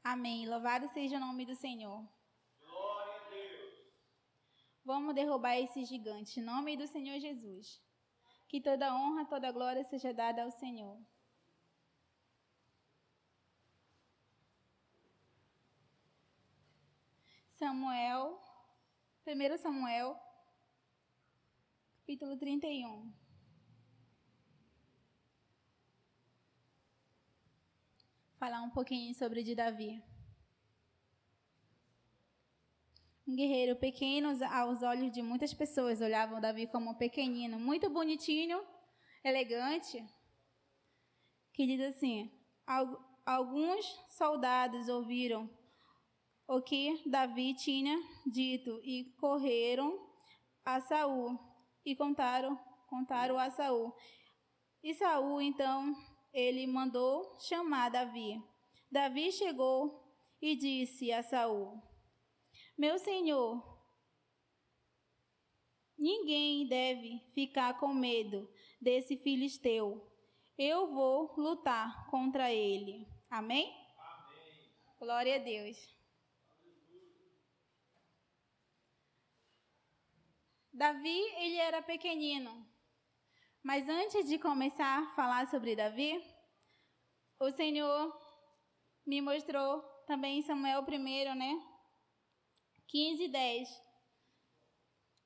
Amém. Louvado seja o nome do Senhor. Glória a Deus. Vamos derrubar esse gigante. Em nome do Senhor Jesus. Que toda honra, toda glória seja dada ao Senhor. Samuel, 1 Samuel, capítulo 31. Falar um pouquinho sobre de Davi. Um guerreiro pequeno aos olhos de muitas pessoas, olhavam Davi como pequenino, muito bonitinho, elegante, que diz assim: alguns soldados ouviram o que Davi tinha dito e correram a Saul e contaram a Saul. E Saul, então, ele mandou chamar Davi. Davi chegou e disse a Saul: meu senhor, ninguém deve ficar com medo desse filisteu. Eu vou lutar contra ele. Amém? Amém. Glória a Deus. Davi, ele era pequenino. Mas antes de começar a falar sobre Davi, o Senhor me mostrou também em Samuel 1, né? 15:10.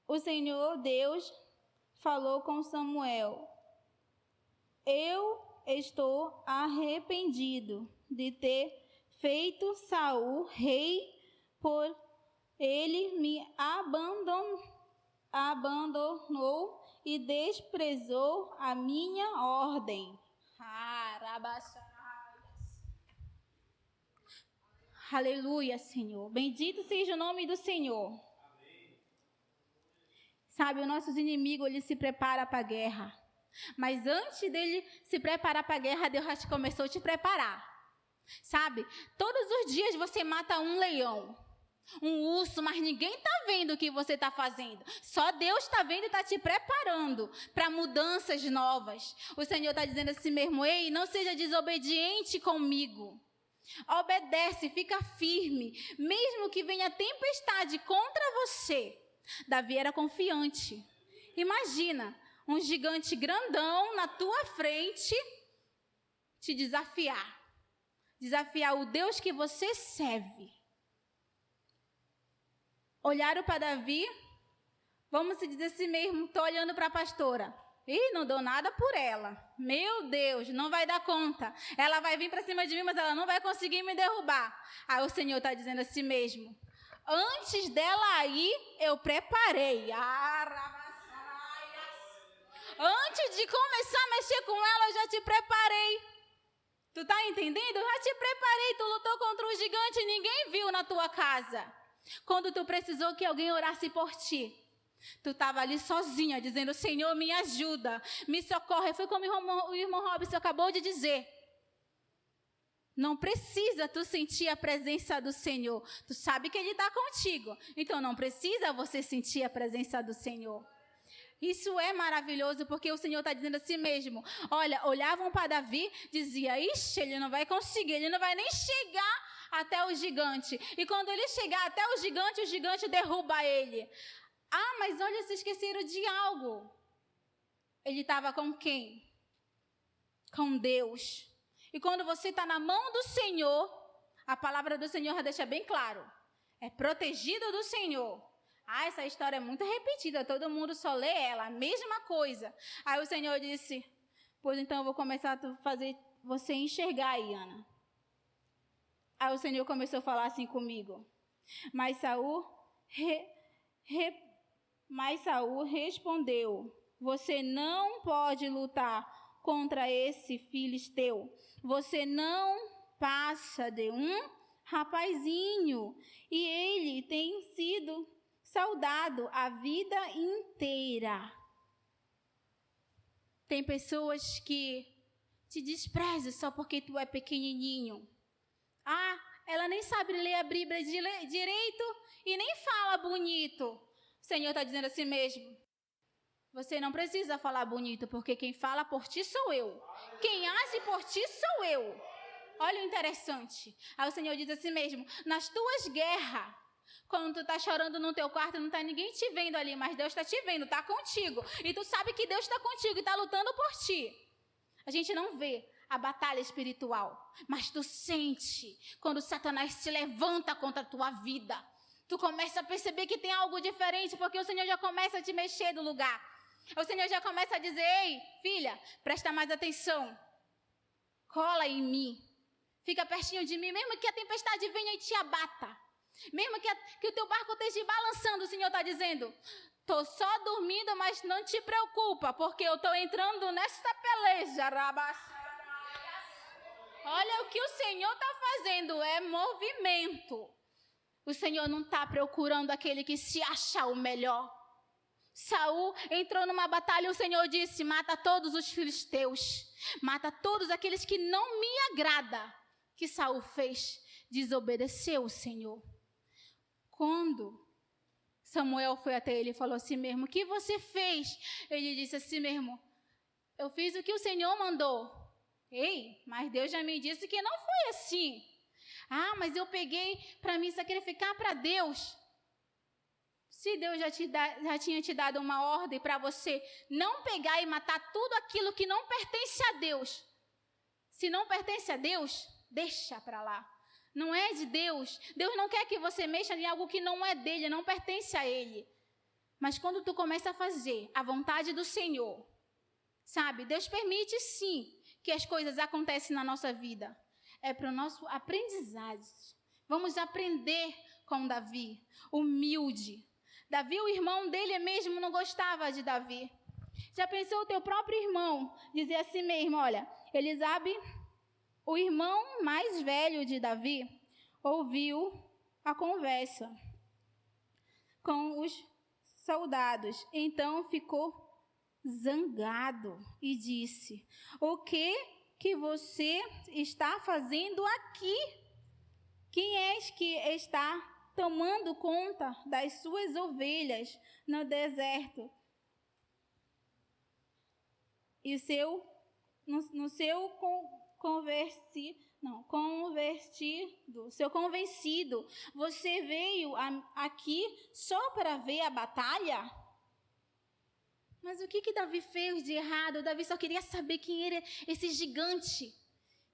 O Senhor Deus falou com Samuel: eu estou arrependido de ter feito Saul rei, por ele me abandonou e desprezou a minha ordem. Aleluia, Senhor. Bendito seja o nome do Senhor. Amém. Sabe, os nossos inimigos, eles se preparam para a guerra. Mas antes dele se preparar para a guerra, Deus já começou a te preparar. Sabe, todos os dias você mata um leão, um urso, mas ninguém está vendo o que você está fazendo. Só Deus está vendo e está te preparando para mudanças novas. O Senhor está dizendo assim mesmo: ei, não seja desobediente comigo. Obedece, fica firme, mesmo que venha tempestade contra você. Davi era confiante. Imagina, um gigante grandão na tua frente te desafiar. Desafiar o Deus que você serve. Olharam para Davi, vamos se dizer assim mesmo, estou olhando para a pastora. Ih, não dou nada por ela. Meu Deus, não vai dar conta. Ela vai vir para cima de mim, mas ela não vai conseguir me derrubar. Aí o Senhor está dizendo assim mesmo: antes dela ir, eu preparei. Antes de começar a mexer com ela, eu já te preparei. Tu tá entendendo? Eu já te preparei. Tu lutou contra um gigante e ninguém viu na tua casa. Quando tu precisou que alguém orasse por ti, tu estava ali sozinha, dizendo: Senhor, me ajuda, me socorre. Foi como o irmão Robson acabou de dizer. Não precisa tu sentir a presença do Senhor. Tu sabe que Ele está contigo. Então não precisa você sentir a presença do Senhor. Isso é maravilhoso, porque o Senhor está dizendo assim mesmo. Olha, olhavam para Davi, dizia: ixi, ele não vai conseguir, ele não vai nem chegar até o gigante. E quando ele chegar até o gigante derruba ele. Ah, mas olha, se esqueceram de algo. Ele estava com quem? Com Deus. E quando você está na mão do Senhor, a palavra do Senhor já deixa bem claro: é protegido do Senhor. Ah, essa história é muito repetida, todo mundo só lê ela, a mesma coisa. Aí o Senhor disse: pois então eu vou começar a fazer você enxergar aí, Ana. Aí o Senhor começou a falar assim comigo: mas Saul respondeu: você não pode lutar contra esse filisteu. Você não passa de um rapazinho e ele tem sido saudado a vida inteira. Tem pessoas que te desprezam só porque tu é pequenininho. Ah, ela nem sabe ler a Bíblia direito e nem fala bonito. O Senhor está dizendo assim mesmo: você não precisa falar bonito, porque quem fala por ti sou eu. Quem age por ti sou eu. Olha o interessante. Aí o Senhor diz assim mesmo, nas tuas guerras, quando tu tá chorando no teu quarto, não tá ninguém te vendo ali, mas Deus tá te vendo, tá contigo. E tu sabe que Deus tá contigo e tá lutando por ti. A gente não vê a batalha espiritual, mas tu sente quando Satanás se levanta contra a tua vida. Tu começa a perceber que tem algo diferente, porque o Senhor já começa a te mexer do lugar. O Senhor já começa a dizer, ei, filha, presta mais atenção. Cola em mim. Fica pertinho de mim, mesmo que a tempestade venha e te abata. Mesmo que o teu barco esteja balançando, o Senhor está dizendo, estou só dormindo, mas não te preocupa, porque eu estou entrando nessa peleja. Olha o que o Senhor está fazendo, é movimento. O Senhor não está procurando aquele que se acha o melhor. Saul entrou numa batalha e o Senhor disse, mata todos os filisteus, mata todos aqueles que não me agrada. O que Saul fez? Desobedeceu o Senhor. Quando Samuel foi até ele e falou assim mesmo, o que você fez? Ele disse assim mesmo, eu fiz o que o Senhor mandou. Ei, mas Deus já me disse que não foi assim. Ah, mas eu peguei para me sacrificar para Deus. Se Deus já tinha te dado uma ordem para você não pegar e matar tudo aquilo que não pertence a Deus. Se não pertence a Deus, deixa para lá. Não é de Deus. Deus não quer que você mexa em algo que não é dele, não pertence a ele. Mas quando tu começa a fazer a vontade do Senhor, sabe? Deus permite sim que as coisas acontecem na nossa vida. É para o nosso aprendizado. Vamos aprender com Davi, humilde. Davi, o irmão dele mesmo, não gostava de Davi. Já pensou o teu próprio irmão dizer assim mesmo, olha, Elisabe, o irmão mais velho de Davi, ouviu a conversa com os soldados. Então ficou zangado e disse, o que você está fazendo aqui? Quem és que está tomando conta das suas ovelhas no deserto? E seu convencido, você veio aqui só para ver a batalha? Mas o que Davi fez de errado? Davi só queria saber quem era esse gigante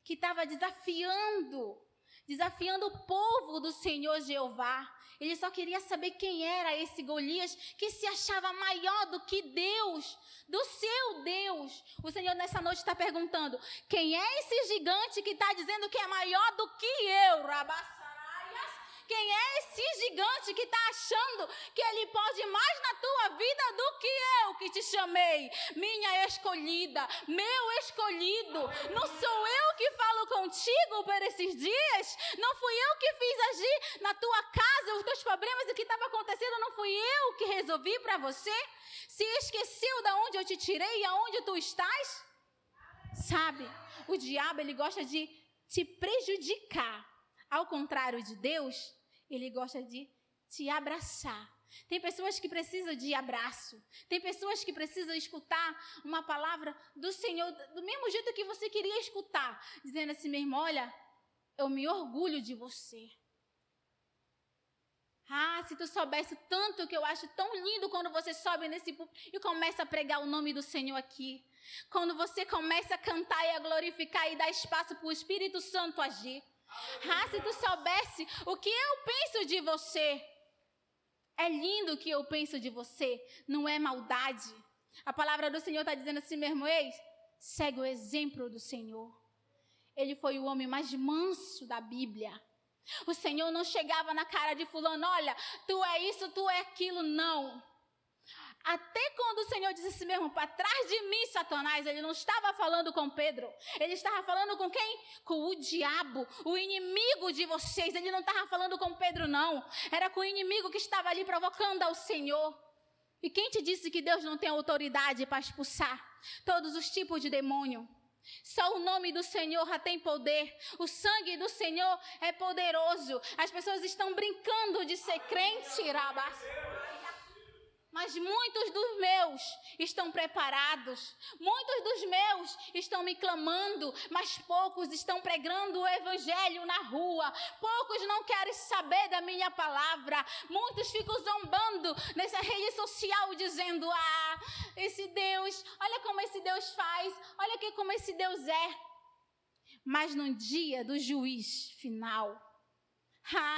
que estava desafiando o povo do Senhor Jeová. Ele só queria saber quem era esse Golias que se achava maior do que Deus, do seu Deus. O Senhor nessa noite está perguntando, quem é esse gigante que está dizendo que é maior do que eu, Rabassaraias? Quem é esse gigante que está achando que ele pode mais na tua vida do que eu que te chamei? Minha escolhida, meu escolhido. Não sou eu que falo contigo por esses dias? Não fui eu que fiz agir na tua casa os teus problemas e o que estava acontecendo? Não fui eu que resolvi para você? Se esqueceu de onde eu te tirei e aonde tu estás? Sabe, o diabo ele gosta de te prejudicar. Ao contrário de Deus, ele gosta de te abraçar. Tem pessoas que precisam de abraço. Tem pessoas que precisam escutar uma palavra do Senhor, do mesmo jeito que você queria escutar. Dizendo assim mesmo, olha, eu me orgulho de você. Ah, se tu soubesse tanto que eu acho tão lindo quando você sobe nesse púlpito e começa a pregar o nome do Senhor aqui. Quando você começa a cantar e a glorificar e dar espaço para o Espírito Santo agir. Ah, se tu soubesse o que eu penso de você. É lindo o que eu penso de você, não é maldade. A palavra do Senhor está dizendo assim mesmo, segue o exemplo do Senhor. Ele foi o homem mais manso da Bíblia. O Senhor não chegava na cara de fulano, olha, tu é isso, tu é aquilo, não. Até quando o Senhor disse assim mesmo, para trás de mim, Satanás, ele não estava falando com Pedro. Ele estava falando com quem? Com o diabo, o inimigo de vocês. Ele não estava falando com Pedro, não. Era com o inimigo que estava ali provocando ao Senhor. E quem te disse que Deus não tem autoridade para expulsar todos os tipos de demônio? Só o nome do Senhor já tem poder. O sangue do Senhor é poderoso. As pessoas estão brincando de ser crente, Rabá. Mas muitos dos meus estão preparados, muitos dos meus estão me clamando, mas poucos estão pregando o evangelho na rua, poucos não querem saber da minha palavra, muitos ficam zombando nessa rede social dizendo, esse Deus, olha como esse Deus faz, olha como esse Deus é. Mas no dia do juiz final,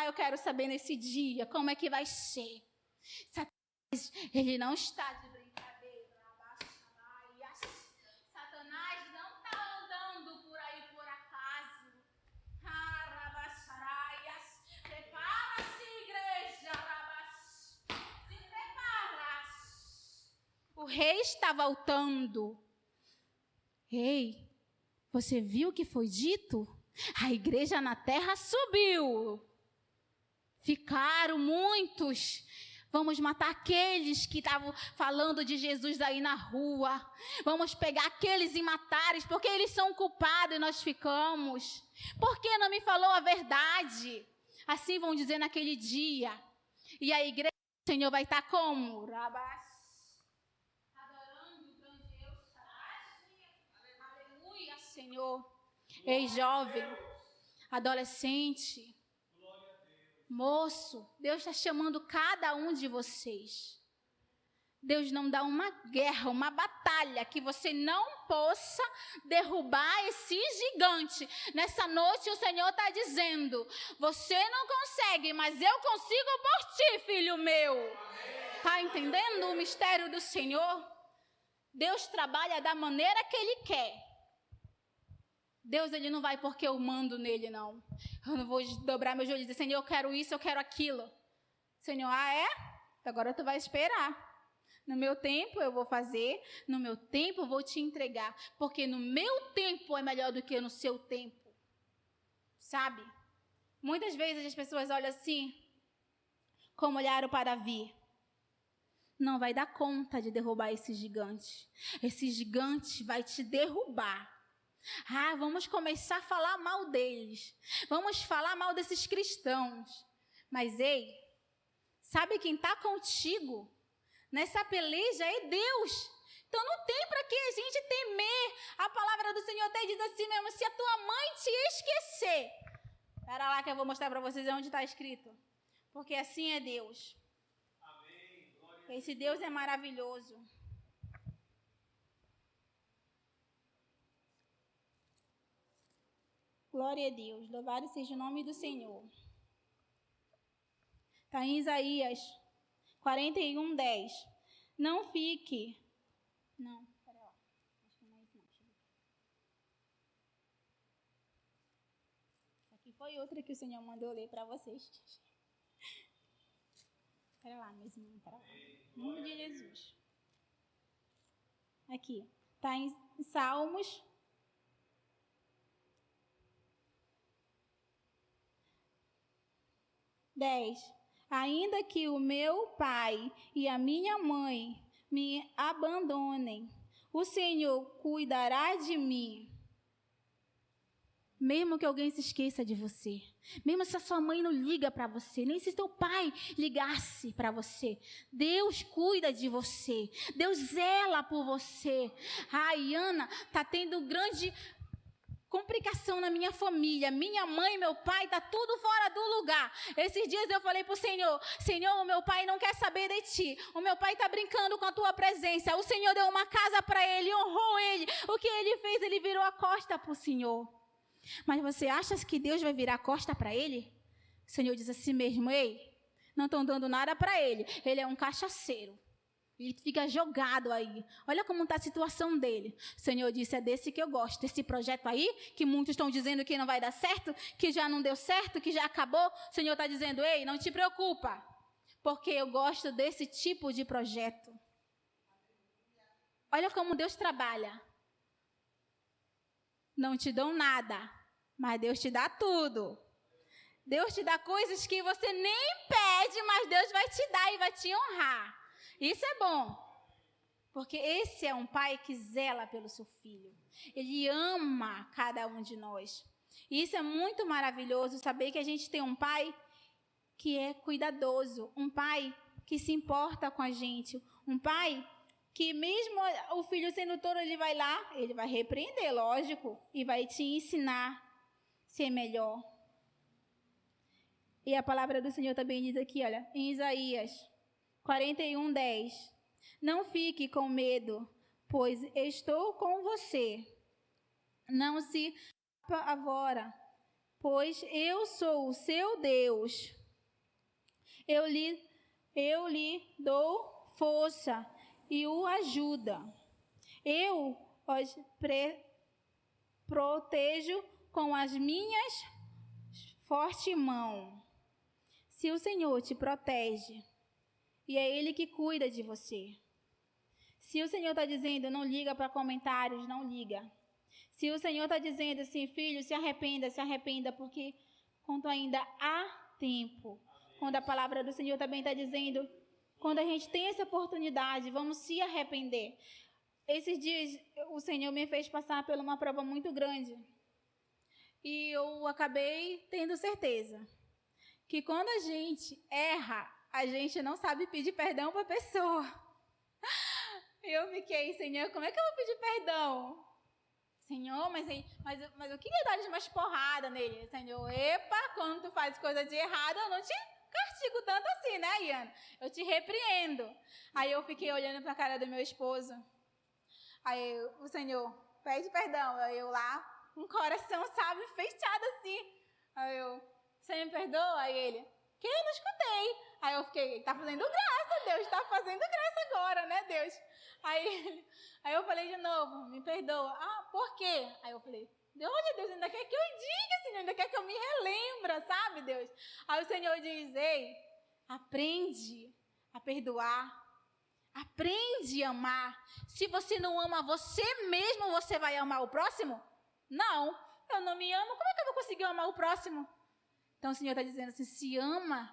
eu quero saber nesse dia como é que vai ser. Ele não está de brincadeira. Satanás não está andando por aí por acaso. Prepara-se, igreja. Se prepara. O rei está voltando. Ei, você viu o que foi dito? A igreja na terra subiu. Ficaram muitos. Vamos matar aqueles que estavam falando de Jesus aí na rua. Vamos pegar aqueles e matar eles, porque eles são culpados e nós ficamos. Por que não me falou a verdade? Assim vão dizer naquele dia. E a igreja do Senhor vai estar como? Adorando o grande Deus. Aleluia, Senhor. Ei, jovem, adolescente, moço, Deus está chamando cada um de vocês. Deus não dá uma guerra, uma batalha que você não possa derrubar esse gigante. Nessa noite o Senhor está dizendo, você não consegue, mas eu consigo por ti, filho meu. Está entendendo o mistério do Senhor? Deus trabalha da maneira que Ele quer. Deus, Ele não vai porque eu mando nele, não. Eu não vou dobrar meu joelho e dizer, Senhor, eu quero isso, eu quero aquilo. Senhor, é? Agora tu vai esperar. No meu tempo eu vou fazer, no meu tempo eu vou te entregar. Porque no meu tempo é melhor do que no seu tempo. Sabe? Muitas vezes as pessoas olham assim, como olharam para Davi. Não vai dar conta de derrubar esse gigante. Esse gigante vai te derrubar. Vamos começar a falar mal deles. Vamos falar mal desses cristãos. Mas, ei, sabe quem está contigo nessa peleja? É Deus. Então não tem para que a gente temer. A palavra do Senhor até diz assim mesmo, se a tua mãe te esquecer. Espera lá que eu vou mostrar para vocês onde está escrito. Porque assim é Deus. Amém. Esse Deus é maravilhoso. Glória a Deus, louvado seja o nome do Senhor. Está em Isaías 41:10. Não fique. Não, pera lá. Acho que não é isso, não. Aqui foi outra que o Senhor mandou ler para vocês. Pera lá, meu irmão, pera lá. Em nome de Jesus. Aqui. Está em Salmos 10. Ainda que o meu pai e a minha mãe me abandonem, o Senhor cuidará de mim. Mesmo que alguém se esqueça de você, mesmo se a sua mãe não liga para você, nem se seu pai ligasse para você, Deus cuida de você, Deus zela por você. Ana, está tendo grande complicação na minha família, minha mãe e meu pai, está tudo fora do lugar. Esses dias eu falei para o Senhor, Senhor, o meu pai não quer saber de ti, o meu pai está brincando com a tua presença, o Senhor deu uma casa para ele, honrou ele, o que ele fez? Ele virou a costa para o Senhor. Mas você acha que Deus vai virar a costa para ele? O Senhor diz assim mesmo, ei, não estão dando nada para ele, ele é um cachaceiro. Ele fica jogado aí. Olha como está a situação dele. O Senhor disse, é desse que eu gosto. Desse projeto aí, que muitos estão dizendo que não vai dar certo, que já não deu certo, que já acabou. O Senhor está dizendo, ei, não te preocupa. Porque eu gosto desse tipo de projeto. Olha como Deus trabalha. Não te dão nada, mas Deus te dá tudo. Deus te dá coisas que você nem pede, mas Deus vai te dar e vai te honrar. Isso é bom, porque esse é um pai que zela pelo seu filho. Ele ama cada um de nós. E isso é muito maravilhoso, saber que a gente tem um pai que é cuidadoso, um pai que se importa com a gente. Um pai que mesmo o filho sendo tolo, ele vai lá, ele vai repreender, lógico, e vai te ensinar a ser melhor. E a palavra do Senhor também diz aqui, olha, em Isaías 41:10. Não fique com medo, pois estou com você. Não se apavora, pois eu sou o seu Deus. Eu lhe dou força e o ajuda. Eu os protejo com as minhas fortes mãos. Se o Senhor te protege, e é Ele que cuida de você. Se o Senhor está dizendo, não liga para comentários, não liga. Se o Senhor está dizendo assim, filho, se arrependa, porque quando ainda há tempo. Quando a palavra do Senhor também está dizendo, quando a gente tem essa oportunidade, vamos se arrepender. Esses dias, o Senhor me fez passar por uma prova muito grande. E eu acabei tendo certeza que quando a gente erra, a gente não sabe pedir perdão para a pessoa. E eu fiquei, Senhor, como é que eu vou pedir perdão? Senhor, mas eu queria dar umas porradas nele. Senhor, epa, quando tu faz coisa de errado, eu não te castigo tanto assim, né, Iana? Eu te repreendo. Aí eu fiquei olhando para a cara do meu esposo. Aí o Senhor, pede perdão. Aí eu lá, um coração, sabe, fechado assim. Aí eu, Senhor, me perdoa? Aí ele, que eu não escutei. Aí eu fiquei, tá fazendo graça, Deus, tá fazendo graça agora, né, Deus? Aí eu falei de novo, me perdoa. Ah, por quê? Aí eu falei, olha, Deus, ainda quer que eu diga, Senhor, ainda quer que eu me relembra, sabe, Deus? Aí o Senhor diz, ei, aprende a perdoar, aprende a amar. Se você não ama você mesmo, você vai amar o próximo? Não, eu não me amo, como é que eu vou conseguir amar o próximo? Então o Senhor está dizendo assim, se ama,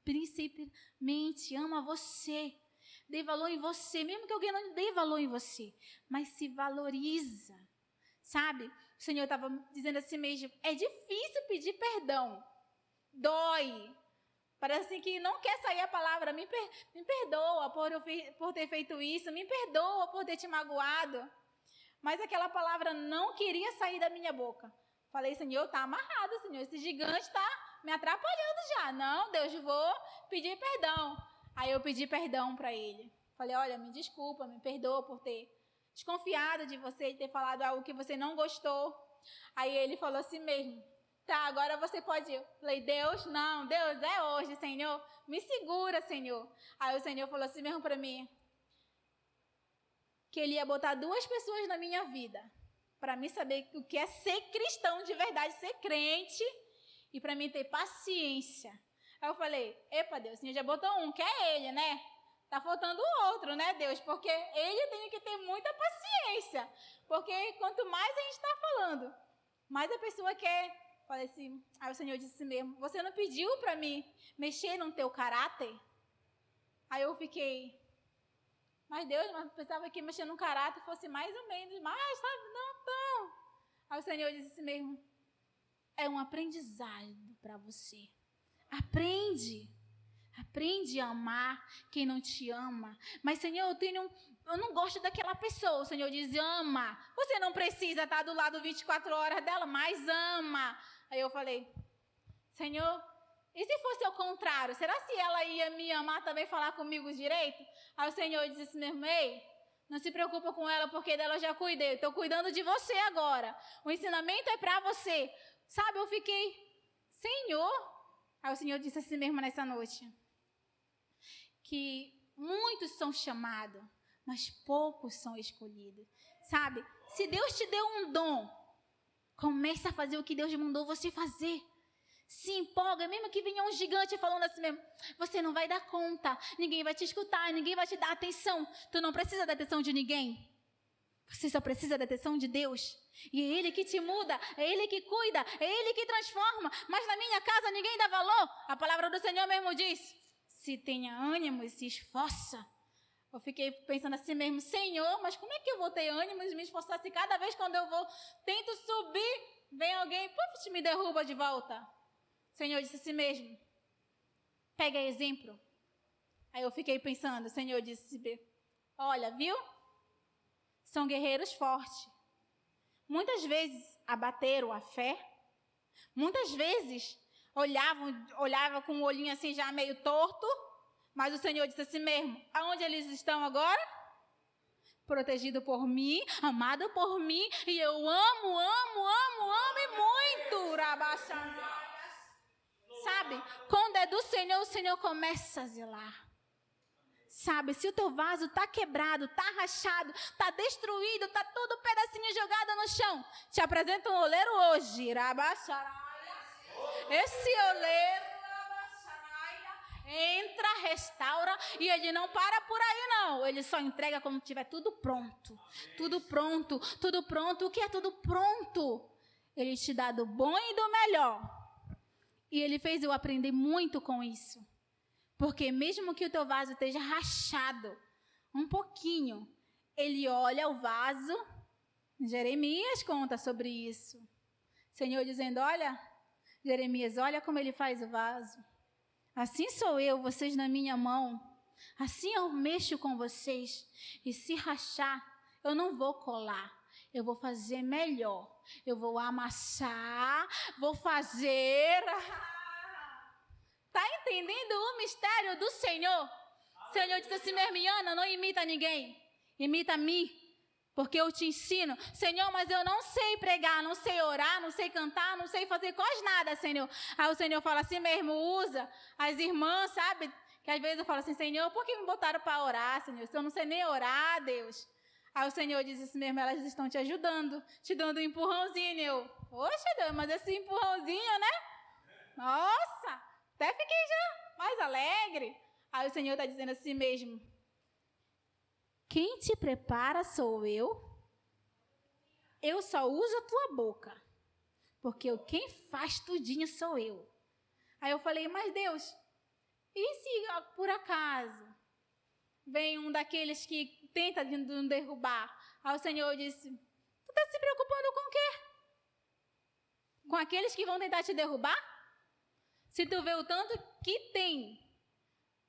principalmente ama você. Dê valor em você, mesmo que alguém não dê valor em você, mas se valoriza, sabe? O Senhor estava dizendo assim mesmo, é difícil pedir perdão, dói, parece assim que não quer sair a palavra, me perdoa por ter feito isso, me perdoa por ter te magoado, mas aquela palavra não queria sair da minha boca. Falei, Senhor, está amarrado, Senhor, esse gigante está me atrapalhando já. Não, Deus, vou pedir perdão. Aí eu pedi perdão para ele. Falei, olha, me desculpa, me perdoa por ter desconfiado de você, de ter falado algo que você não gostou. Aí ele falou assim mesmo, tá, agora você pode ir. Falei, Deus, não, Deus, é hoje, Senhor, me segura, Senhor. Aí o Senhor falou assim mesmo para mim, que Ele ia botar 2 pessoas na minha vida, para mim saber o que é ser cristão de verdade, ser crente, e para mim ter paciência. Aí eu falei, epa, Deus, o Senhor já botou um, que é ele, né? Tá faltando o outro, né, Deus? Porque ele tem que ter muita paciência. Porque quanto mais a gente está falando, mais a pessoa quer. Falei assim, aí o Senhor disse mesmo, você não pediu para mim mexer no teu caráter? Aí eu fiquei, mas Deus, mas pensava que mexer no caráter fosse mais ou menos, mas sabe, não. Aí o Senhor disse mesmo, é um aprendizado para você. Aprende a amar quem não te ama. Mas, Senhor, eu não gosto daquela pessoa. O Senhor diz, ama. Você não precisa estar do lado 24 horas dela, mas ama. Aí eu falei, Senhor, e se fosse ao contrário? Será se ela ia me amar também, falar comigo direito? Aí o Senhor disse assim mesmo, ei, não se preocupa com ela, porque dela eu já cuidei. Estou cuidando de você agora. O ensinamento é para você. Sabe, eu fiquei, Senhor. Aí o Senhor disse assim mesmo nessa noite, que muitos são chamados, mas poucos são escolhidos. Sabe, se Deus te deu um dom, comece a fazer o que Deus mandou você fazer. Se empolga, mesmo que venha um gigante falando assim mesmo, você não vai dar conta, ninguém vai te escutar, ninguém vai te dar atenção. Tu não precisa da atenção de ninguém. Você só precisa da atenção de Deus. E é Ele que te muda, é Ele que cuida, é Ele que transforma. Mas na minha casa ninguém dá valor. A palavra do Senhor mesmo diz, se tenha ânimo e se esforça. Eu fiquei pensando assim mesmo, Senhor, mas como é que eu vou ter ânimo e me esforçar se cada vez quando eu tento subir, vem alguém, puf, me derruba de volta. O Senhor disse assim mesmo, pega exemplo. Aí eu fiquei pensando, o Senhor disse, olha, viu? São guerreiros fortes. Muitas vezes abateram a fé. Muitas vezes olhava com o olhinho assim já meio torto. Mas o Senhor disse assim mesmo, aonde eles estão agora? Protegido por mim, amado por mim. E eu amo e muito. Sabe, quando é do Senhor, o Senhor começa a zelar. Sabe, se o teu vaso está quebrado, está rachado, está destruído, está todo pedacinho jogado no chão, te apresento um oleiro hoje. Esse oleiro entra, restaura, e ele não para por aí não. Ele só entrega quando tiver tudo pronto. Tudo pronto, tudo pronto. O que é tudo pronto? Ele te dá do bom e do melhor. E ele fez eu aprender muito com isso. Porque mesmo que o teu vaso esteja rachado um pouquinho, ele olha o vaso. Jeremias conta sobre isso. Senhor dizendo, olha, Jeremias, olha como ele faz o vaso. Assim sou eu, vocês na minha mão. Assim eu mexo com vocês. E se rachar, eu não vou colar. Eu vou fazer melhor. Eu vou amassar, vou fazer. Está entendendo o mistério do Senhor? O Senhor disse assim, Hermiana, não imita ninguém. Imita-me. Porque eu te ensino. Senhor, mas eu não sei pregar, não sei orar, não sei cantar, não sei fazer quase nada, Senhor. Aí o Senhor fala assim mesmo, usa as irmãs, sabe? Que às vezes eu falo assim, Senhor, por que me botaram para orar, Senhor? Se eu não sei nem orar, Deus. Aí o Senhor diz assim mesmo, elas estão te ajudando, te dando um empurrãozinho. Eu, poxa, Deus, mas esse empurrãozinho, né? Nossa, até fiquei já mais alegre. Aí o Senhor está dizendo assim mesmo, quem te prepara sou eu só uso a tua boca, porque quem faz tudinho sou eu. Aí eu falei, mas Deus, e se por acaso vem um daqueles que tenta nos derrubar? Aí o Senhor disse, tu está se preocupando com o quê? Com aqueles que vão tentar te derrubar? Se tu vê o tanto que tem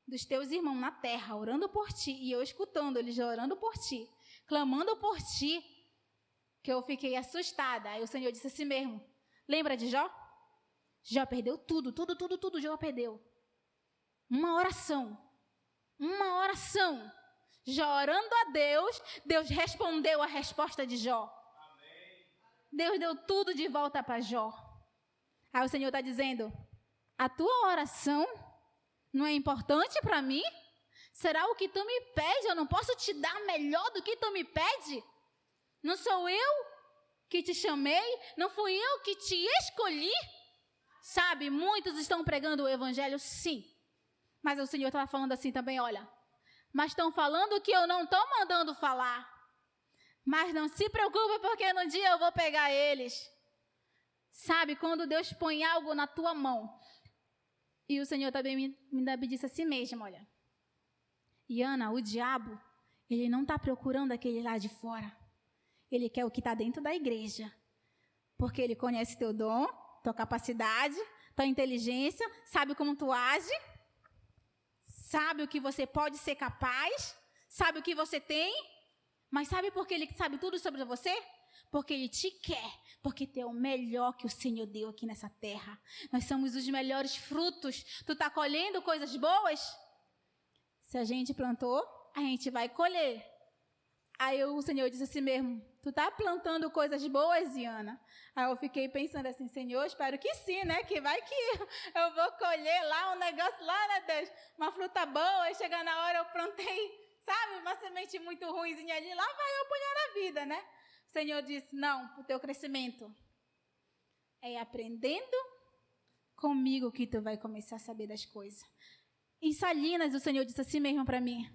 dos teus irmãos na terra, orando por ti, e eu escutando eles orando por ti, clamando por ti, que eu fiquei assustada. Aí o Senhor disse assim mesmo, lembra de Jó? Jó perdeu tudo, Jó perdeu. Uma oração, Jó orando a Deus, Deus respondeu a resposta de Jó. Amém. Deus deu tudo de volta para Jó. Aí o Senhor está dizendo, a tua oração não é importante para mim? Será o que tu me pede? Eu não posso te dar melhor do que tu me pede? Não sou eu que te chamei? Não fui eu que te escolhi? Sabe, muitos estão pregando o evangelho, sim. Mas o Senhor estava falando assim também, olha. Mas estão falando que eu não estou mandando falar. Mas não se preocupe, porque no dia eu vou pegar eles. Sabe, quando Deus põe algo na tua mão. E o Senhor também me disse assim mesmo, olha. Iana, o diabo, ele não está procurando aquele lá de fora. Ele quer o que está dentro da igreja. Porque ele conhece teu dom, tua capacidade, tua inteligência, sabe como tu age, sabe o que você pode ser capaz, sabe o que você tem. Mas sabe por que ele sabe tudo sobre você? Porque ele te quer, porque tu é o melhor que o Senhor deu aqui nessa terra. Nós somos os melhores frutos. Tu está colhendo coisas boas? Se a gente plantou, a gente vai colher. Aí o Senhor disse assim mesmo, tu está plantando coisas boas, Iana? Aí eu fiquei pensando assim, Senhor, espero que sim, né? Que vai que eu vou colher lá um negócio lá, né, Deus? Uma fruta boa, aí chegar na hora eu plantei, sabe? Uma semente muito ruimzinha ali, lá vai eu apanhar na vida, né? O Senhor disse, não, para o teu crescimento é aprendendo comigo que tu vai começar a saber das coisas. Em Salinas, o Senhor disse assim mesmo para mim,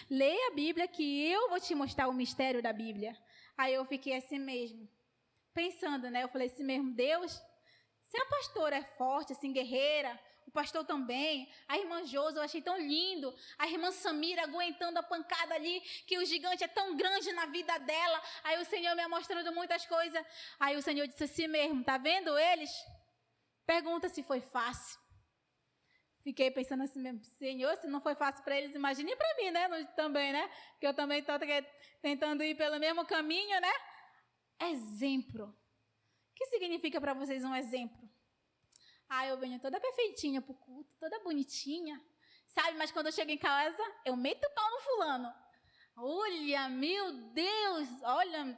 leia a Bíblia que eu vou te mostrar o mistério da Bíblia. Aí eu fiquei assim mesmo, pensando, né? Eu falei assim mesmo, Deus, se a pastora é forte, assim, guerreira, o pastor também, a irmã Josi, eu achei tão lindo, a irmã Samira aguentando a pancada ali, que o gigante é tão grande na vida dela. Aí o Senhor me mostrando muitas coisas. Aí o Senhor disse assim mesmo, tá vendo eles? Pergunta se foi fácil. Fiquei pensando assim mesmo, Senhor, se não foi fácil para eles, imagine para mim, né? Também, né? Que eu também estou tentando ir pelo mesmo caminho, né? Exemplo. O que significa para vocês um exemplo? Eu venho toda perfeitinha pro culto, toda bonitinha, sabe? Mas quando eu chego em casa, eu meto o pau no fulano. Olha, meu Deus, olha,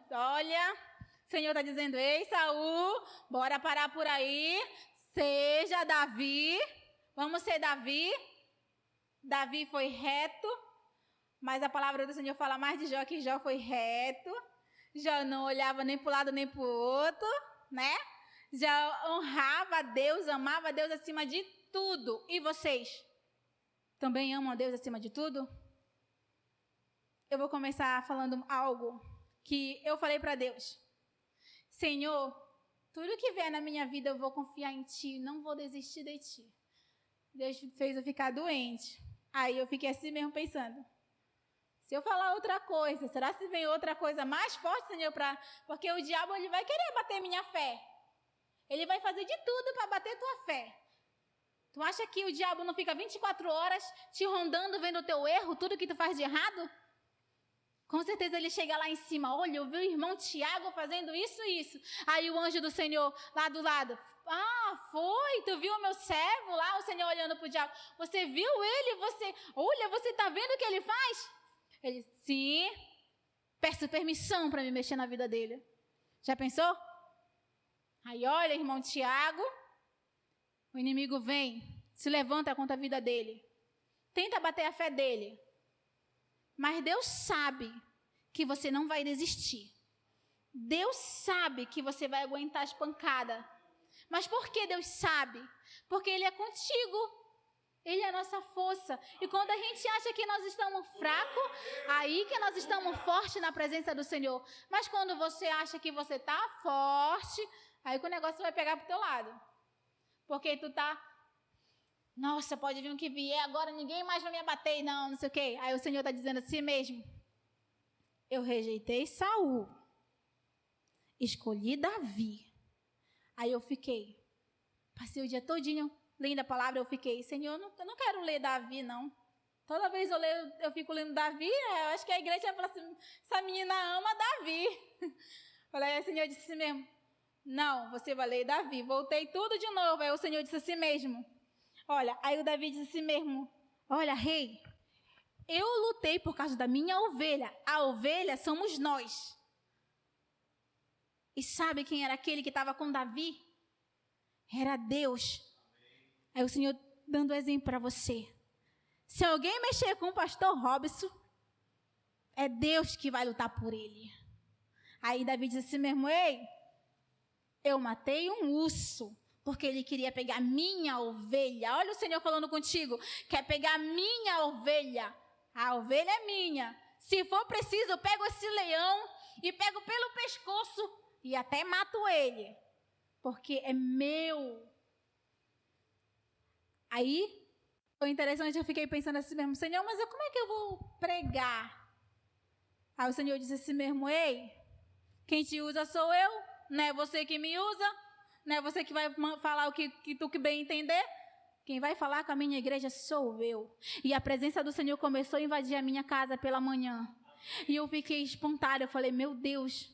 o Senhor está dizendo, ei, Saul, bora parar por aí, seja Davi, vamos ser Davi. Davi foi reto, mas a palavra do Senhor fala mais de Jó, que Jó foi reto, Jó não olhava nem para o lado nem para o outro, né? Já honrava a Deus, amava a Deus acima de tudo. E vocês? Também amam a Deus acima de tudo? Eu vou começar falando algo que eu falei para Deus. Senhor, tudo que vier na minha vida eu vou confiar em Ti, não vou desistir de Ti. Deus fez eu ficar doente. Aí eu fiquei assim mesmo pensando. Se eu falar outra coisa, será que vem outra coisa mais forte, Senhor? Porque o diabo ele vai querer bater minha fé. Ele vai fazer de tudo para bater tua fé. Tu acha que o diabo não fica 24 horas te rondando, vendo o teu erro, tudo que tu faz de errado? Com certeza ele chega lá em cima. Olha, eu vi o irmão Tiago fazendo isso e isso. Aí o anjo do Senhor lá do lado. Foi? Tu viu o meu servo lá? O Senhor olhando para o diabo. Você viu ele? Olha, você está vendo o que ele faz? Ele, sim. Peço permissão para me mexer na vida dele. Já pensou? Aí olha, irmão Tiago, o inimigo vem, se levanta contra a vida dele, tenta bater a fé dele, mas Deus sabe que você não vai desistir. Deus sabe que você vai aguentar as pancadas. Mas por que Deus sabe? Porque Ele é contigo. Ele é a nossa força. E quando a gente acha que nós estamos fracos, aí que nós estamos fortes na presença do Senhor. Mas quando você acha que você está forte, aí que o negócio vai pegar pro teu lado. Porque tu tá... Nossa, pode vir o que vier, agora ninguém mais vai me abater, não sei o quê. Aí o Senhor está dizendo assim mesmo. Eu rejeitei Saul. Escolhi Davi. Aí eu fiquei. Passei o dia todinho lendo a palavra, eu fiquei, Senhor, eu não quero ler Davi, não. Toda vez eu fico lendo Davi, eu acho que a igreja vai falar assim, essa menina ama Davi. Falei, aí o Senhor disse assim mesmo, não, você vai ler Davi. Voltei tudo de novo, aí o Senhor disse assim mesmo, olha, aí o Davi disse assim mesmo, olha, rei, eu lutei por causa da minha ovelha, a ovelha somos nós. E sabe quem era aquele que estava com Davi? Era Deus. Aí o Senhor dando exemplo para você. Se alguém mexer com o pastor Robson, é Deus que vai lutar por ele. Aí Davi disse assim mesmo, ei, eu matei um urso, porque ele queria pegar minha ovelha. Olha o Senhor falando contigo, quer pegar minha ovelha. A ovelha é minha. Se for preciso, eu pego esse leão e pego pelo pescoço e até mato ele, porque é meu. Aí, o interessante, eu fiquei pensando assim mesmo, Senhor, mas como é que eu vou pregar? Aí o Senhor disse assim mesmo, ei, quem te usa sou eu, não é você que me usa, não é você que vai falar o que tu que bem entender. Quem vai falar com a minha igreja sou eu. E a presença do Senhor começou a invadir a minha casa pela manhã. E eu fiquei espantada, eu falei, meu Deus.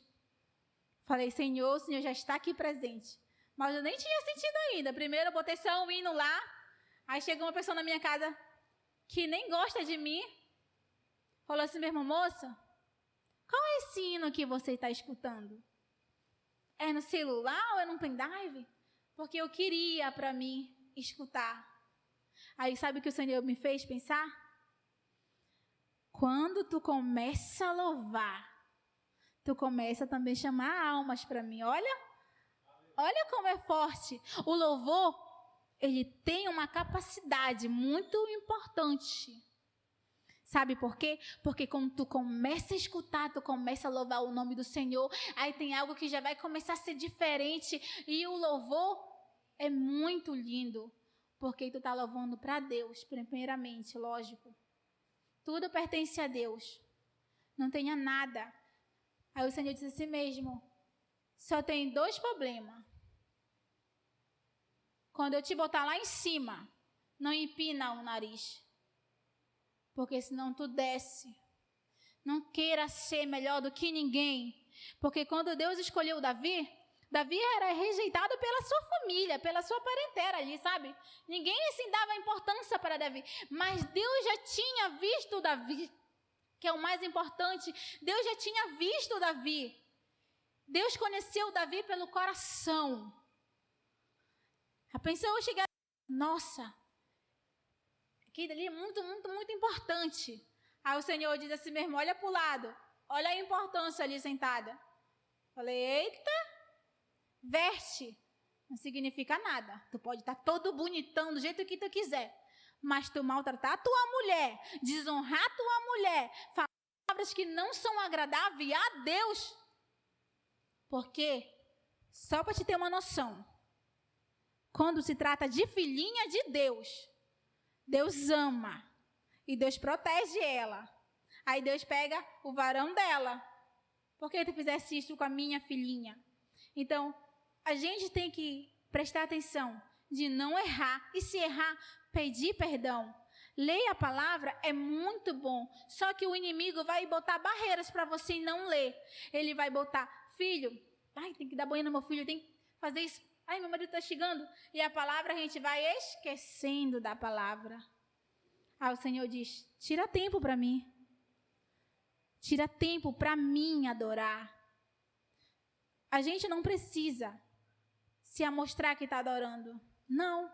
Falei, Senhor, o Senhor já está aqui presente. Mas eu nem tinha sentido ainda. Primeiro eu botei só um hino lá. Aí chegou uma pessoa na minha casa que nem gosta de mim. Falou assim mesmo, moça, qual é esse hino que você está escutando? É no celular ou é no pendrive? Porque eu queria para mim escutar. Aí sabe o que o Senhor me fez pensar? Quando tu começa a louvar, tu começa também a chamar almas para mim. Olha como é forte. O louvor, ele tem uma capacidade muito importante. Sabe por quê? Porque quando tu começa a escutar, tu começa a louvar o nome do Senhor, aí tem algo que já vai começar a ser diferente. E o louvor é muito lindo, porque tu tá louvando para Deus, primeiramente, lógico. Tudo pertence a Deus. Não tenha nada. Aí o Senhor disse assim mesmo, só tem 2 problemas. Quando eu te botar lá em cima, não empina o nariz. Porque senão tu desce. Não queira ser melhor do que ninguém. Porque quando Deus escolheu Davi era rejeitado pela sua família, pela sua parentela ali, sabe? Ninguém assim dava importância para Davi. Mas Deus já tinha visto Davi, que é o mais importante. Deus já tinha visto Davi. Deus conheceu Davi pelo coração. Já pensou eu chegar... Nossa, aquilo ali é muito, muito, muito importante. Aí o Senhor diz assim mesmo, olha para o lado. Olha a importância ali sentada. Falei, eita, veste. Não significa nada. Tu pode estar todo bonitão, do jeito que tu quiser. Mas tu maltratar a tua mulher, desonrar a tua mulher, falar palavras que não são agradáveis a Deus. Porque, só para te ter uma noção, quando se trata de filhinha de Deus, Deus ama e Deus protege ela. Aí Deus pega o varão dela. Por que tu fizesse isso com a minha filhinha? Então, a gente tem que prestar atenção de não errar. E se errar, pedir perdão. Ler a palavra é muito bom. Só que o inimigo vai botar barreiras para você não ler. Ele vai botar, filho, ai, tem que dar banho no meu filho, tem que fazer isso. Ai, meu marido está chegando. E a palavra, a gente vai esquecendo da palavra. Aí o Senhor diz, tira tempo para mim. Tira tempo para mim adorar. A gente não precisa se amostrar que está adorando. Não.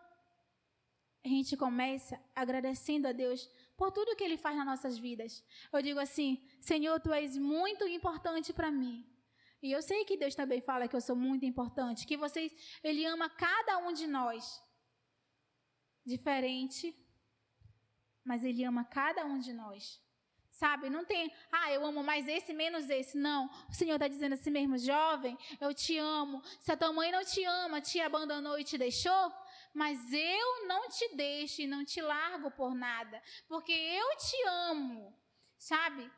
A gente começa agradecendo a Deus por tudo que Ele faz nas nossas vidas. Eu digo assim, Senhor, Tu és muito importante para mim. E eu sei que Deus também fala que eu sou muito importante, que Ele ama cada um de nós. Diferente, mas Ele ama cada um de nós. Sabe, não tem, eu amo mais esse, menos esse. Não, o Senhor está dizendo assim mesmo, jovem, eu te amo. Se a tua mãe não te ama, te abandonou e te deixou, mas eu não te deixo e não te largo por nada, porque eu te amo, sabe?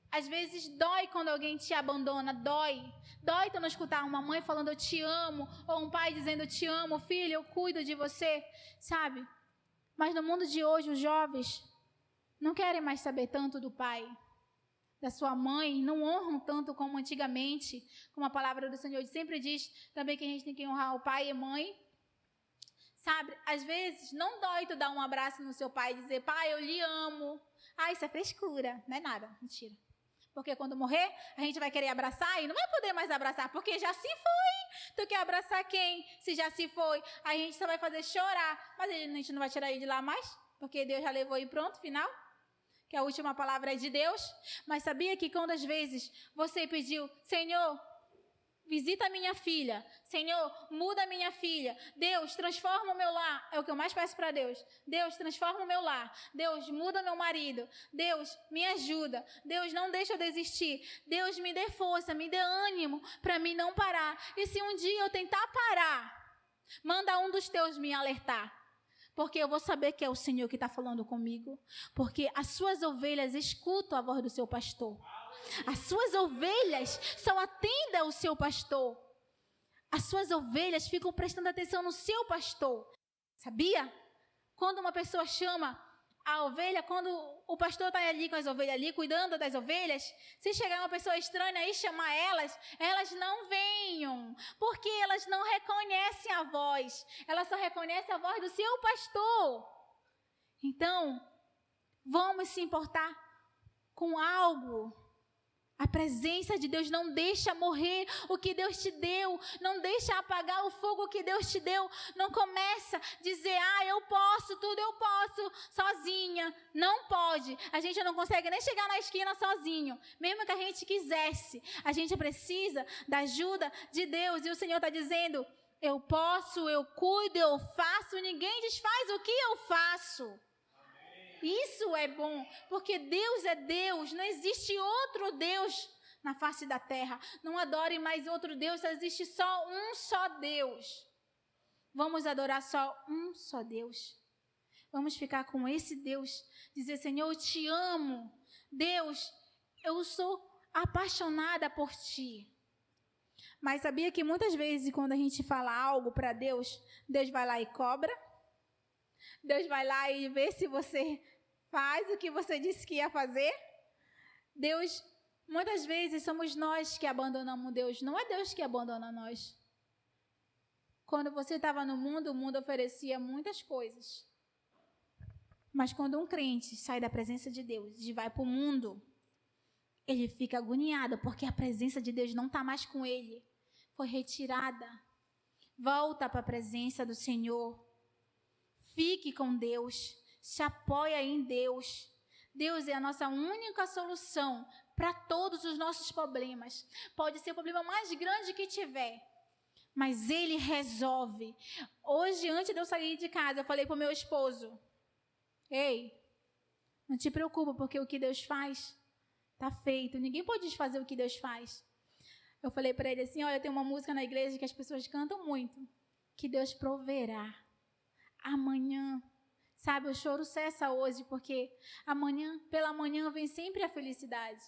Às vezes dói quando alguém te abandona, dói. Dói tu não escutar uma mãe falando eu te amo, ou um pai dizendo eu te amo, filho, eu cuido de você, sabe? Mas no mundo de hoje, os jovens não querem mais saber tanto do pai, da sua mãe, não honram tanto como antigamente, como a palavra do Senhor sempre diz, também que a gente tem que honrar o pai e a mãe. Sabe, às vezes não dói tu dar um abraço no seu pai e dizer, pai, eu lhe amo. Isso é frescura, não é nada, mentira. Porque quando morrer, a gente vai querer abraçar e não vai poder mais abraçar, porque já se foi. Tu quer abraçar quem? Se já se foi, a gente só vai fazer chorar, mas a gente não vai tirar ele de lá mais, porque Deus já levou e pronto, final. Que a última palavra é de Deus. Mas sabia que quando às vezes você pediu, Senhor, visita a minha filha. Senhor, muda a minha filha. Deus, transforma o meu lar. É o que eu mais peço para Deus. Deus, transforma o meu lar. Deus, muda meu marido. Deus, me ajuda. Deus, não deixa eu desistir. Deus, me dê força, me dê ânimo para mim não parar. E se um dia eu tentar parar, manda um dos teus me alertar. Porque eu vou saber que é o Senhor que está falando comigo. Porque as suas ovelhas escutam a voz do seu pastor. As suas ovelhas só atendem ao seu pastor. As suas ovelhas ficam prestando atenção no seu pastor. Sabia? Quando uma pessoa chama a ovelha, quando o pastor está ali com as ovelhas ali, cuidando das ovelhas, se chegar uma pessoa estranha e chamar elas não venham, porque elas não reconhecem a voz, elas só reconhecem a voz do seu pastor. Então, vamos se importar com algo. A presença de Deus não deixa morrer o que Deus te deu. Não deixa apagar o fogo que Deus te deu. Não começa a dizer, eu posso, tudo eu posso, sozinha. Não pode. A gente não consegue nem chegar na esquina sozinho. Mesmo que a gente quisesse. A gente precisa da ajuda de Deus. E o Senhor está dizendo, eu posso, eu cuido, eu faço. Ninguém desfaz o que eu faço. Isso é bom, porque Deus é Deus, não existe outro Deus na face da terra. Não adore mais outro Deus, só existe só um só Deus. Vamos adorar só um só Deus. Vamos ficar com esse Deus, dizer, Senhor, eu te amo. Deus, eu sou apaixonada por ti. Mas sabia que muitas vezes quando a gente fala algo para Deus, Deus vai lá e cobra? Deus vai lá e vê se você faz o que você disse que ia fazer. Deus, muitas vezes somos nós que abandonamos Deus, não é Deus que abandona nós. Quando você estava no mundo, o mundo oferecia muitas coisas. Mas quando um crente sai da presença de Deus e vai para o mundo, ele fica agoniado, porque a presença de Deus não está mais com ele. Foi retirada. Volta para a presença do Senhor. Fique com Deus. Se apoia em Deus. Deus é a nossa única solução para todos os nossos problemas. Pode ser o problema mais grande que tiver, mas Ele resolve. Hoje, antes de eu sair de casa, eu falei para o meu esposo: ei, não te preocupa, porque o que Deus faz está feito. Ninguém pode desfazer o que Deus faz. Eu falei para ele assim: olha, tem uma música na igreja que as pessoas cantam muito, que Deus proverá. Amanhã, sabe, o choro cessa hoje, porque pela manhã vem sempre a felicidade.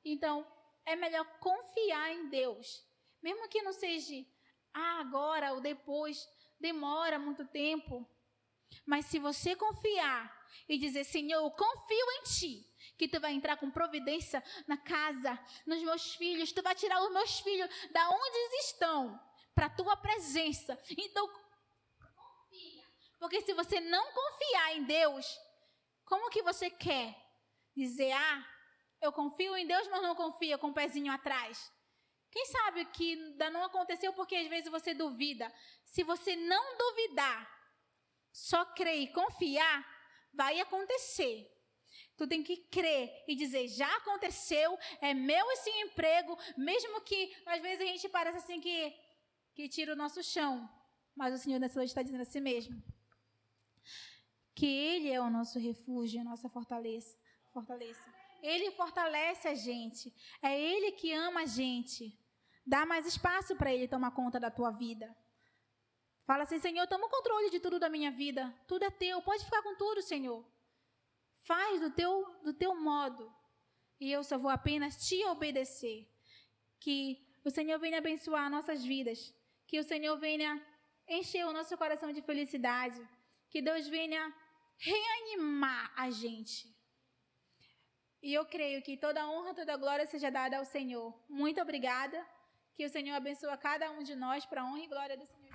Então, é melhor confiar em Deus. Mesmo que não seja agora ou depois, demora muito tempo. Mas se você confiar e dizer: Senhor, eu confio em Ti, que Tu vai entrar com providência na casa, nos meus filhos, Tu vai tirar os meus filhos da onde eles estão, para a Tua presença. Então, confia. Porque se você não confiar em Deus, como que você quer dizer: eu confio em Deus, mas não confio, com o pezinho atrás? Quem sabe que ainda não aconteceu porque às vezes você duvida. Se você não duvidar, só crer e confiar, vai acontecer. Tu tem que crer e dizer: já aconteceu, é meu esse emprego, mesmo que às vezes a gente parece assim que tira o nosso chão. Mas o Senhor nessa noite está dizendo assim mesmo, que Ele é o nosso refúgio, a nossa fortaleza. Ele fortalece a gente. É Ele que ama a gente. Dá mais espaço para Ele tomar conta da tua vida. Fala assim: Senhor, toma o controle de tudo da minha vida. Tudo é Teu. Pode ficar com tudo, Senhor. Faz do teu modo. E eu só vou apenas Te obedecer. Que o Senhor venha abençoar nossas vidas. Que o Senhor venha encher o nosso coração de felicidade. Que Deus venha reanimar a gente. E eu creio que toda a honra, toda a glória seja dada ao Senhor. Muito obrigada. Que o Senhor abençoe cada um de nós para a honra e glória do Senhor.